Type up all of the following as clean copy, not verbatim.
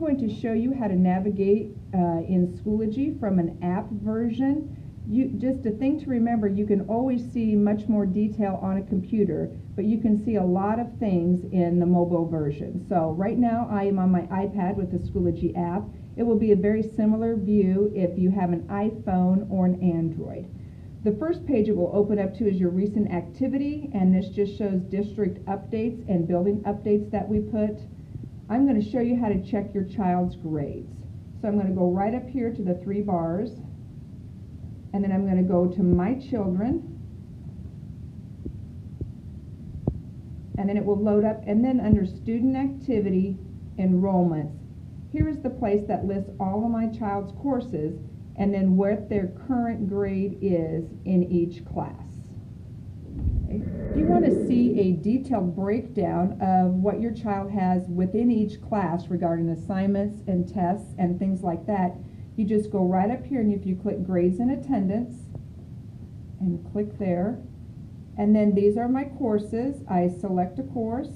going to show you how to navigate in Schoology from an app version. Just a thing to remember, you can always see much more detail on a computer, but you can see a lot of things in the mobile version. So right now I am on my iPad with the Schoology app. It will be a very similar view if you have an iPhone or an Android. The first page it will open up to is your recent activity, and this just shows district updates and building updates that we put. I'm going to show you how to check your child's grades. So I'm going to go right up here to the 3 bars, and then I'm going to go to My Children, and then it will load up, and then under Student Activity Enrollments, here is the place that lists all of my child's courses and then what their current grade is in each class. Okay. If you want to see a detailed breakdown of what your child has within each class regarding assignments and tests and things like that, you just go right up here, and if you click Grades and Attendance and click there, and then these are my courses. I select a course,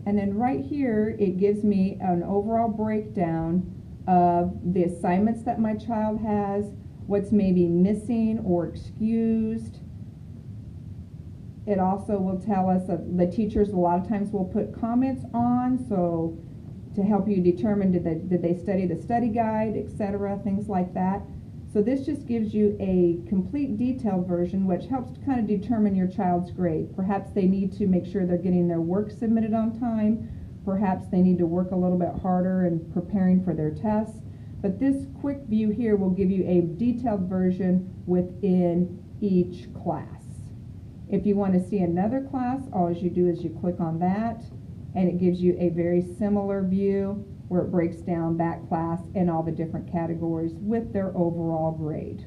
and then right here it gives me an overall breakdown of the assignments that my child has, what's maybe missing or excused. It also will tell us that the teachers a lot of times will put comments on, so to help you determine did they study the study guide, etc., things like that. So this just gives you a complete detailed version, which helps to kind of determine your child's grade. Perhaps they need to make sure they're getting their work submitted on time. Perhaps they need to work a little bit harder in preparing for their tests. But this quick view here will give you a detailed version within each class. If you want to see another class, all you do is you click on that, and it gives you a very similar view where it breaks down that class and all the different categories with their overall grade.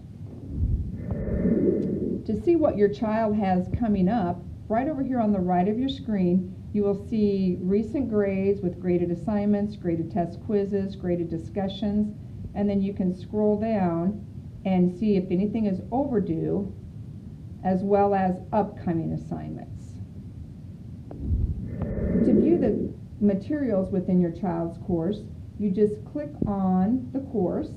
To see what your child has coming up, right over here on the right of your screen, you will see recent grades with graded assignments, graded test quizzes, graded discussions, and then you can scroll down and see if anything is overdue, as well as upcoming assignments. To view the materials within your child's course, you just click on the course,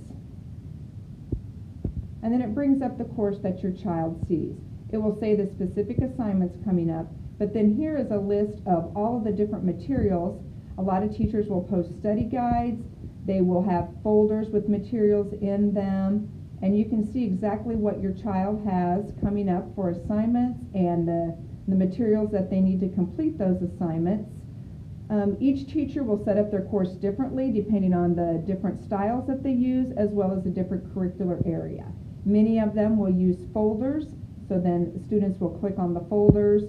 and then it brings up the course that your child sees. It will say the specific assignments coming up, but then here is a list of all of the different materials. A lot of teachers will post study guides. They will have folders with materials in them, and you can see exactly what your child has coming up for assignments and the materials that they need to complete those assignments. Each teacher will set up their course differently depending on the different styles that they use, as well as the different curricular area. Many of them will use folders, so then students will click on the folders,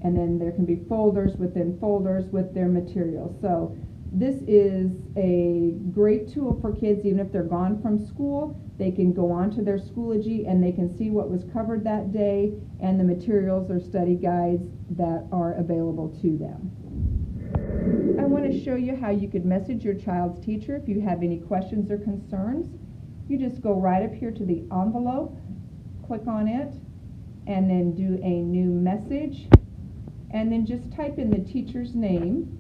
and then there can be folders within folders with their materials. So this is a great tool for kids. Even if they're gone from school, they can go on to their Schoology and they can see what was covered that day and the materials or study guides that are available to them. I want to show you how you could message your child's teacher if you have any questions or concerns. You just go right up here to the envelope, click on it, and then do a new message, and then just type in the teacher's name.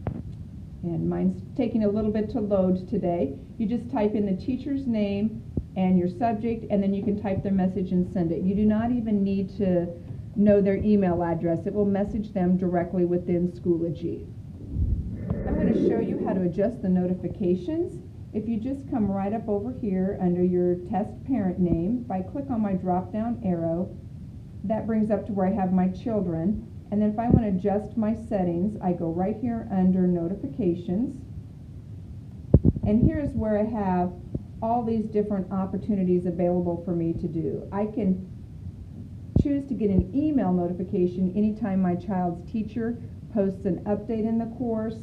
And mine's taking a little bit to load today. You just type in the teacher's name and your subject, and then you can type their message and send it. You do not even need to know their email address. It will message them directly within Schoology. I'm going to show you how to adjust the notifications. If you just come right up over here under your test parent name, if I click on my drop down arrow, that brings up to where I have my children. And then if I want to adjust my settings, I go right here under notifications. And here's where I have all these different opportunities available for me to do. I can choose to get an email notification anytime my child's teacher posts an update in the course.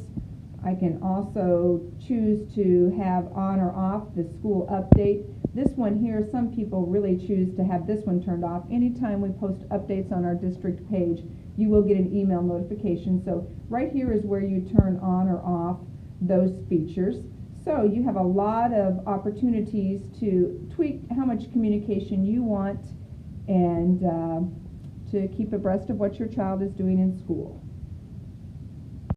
I can also choose to have on or off the school update. This one here, some people really choose to have this one turned off. Anytime we post updates on our district page, you will get an email notification. So right here is where you turn on or off those features. So you have a lot of opportunities to tweak how much communication you want and to keep abreast of what your child is doing in school.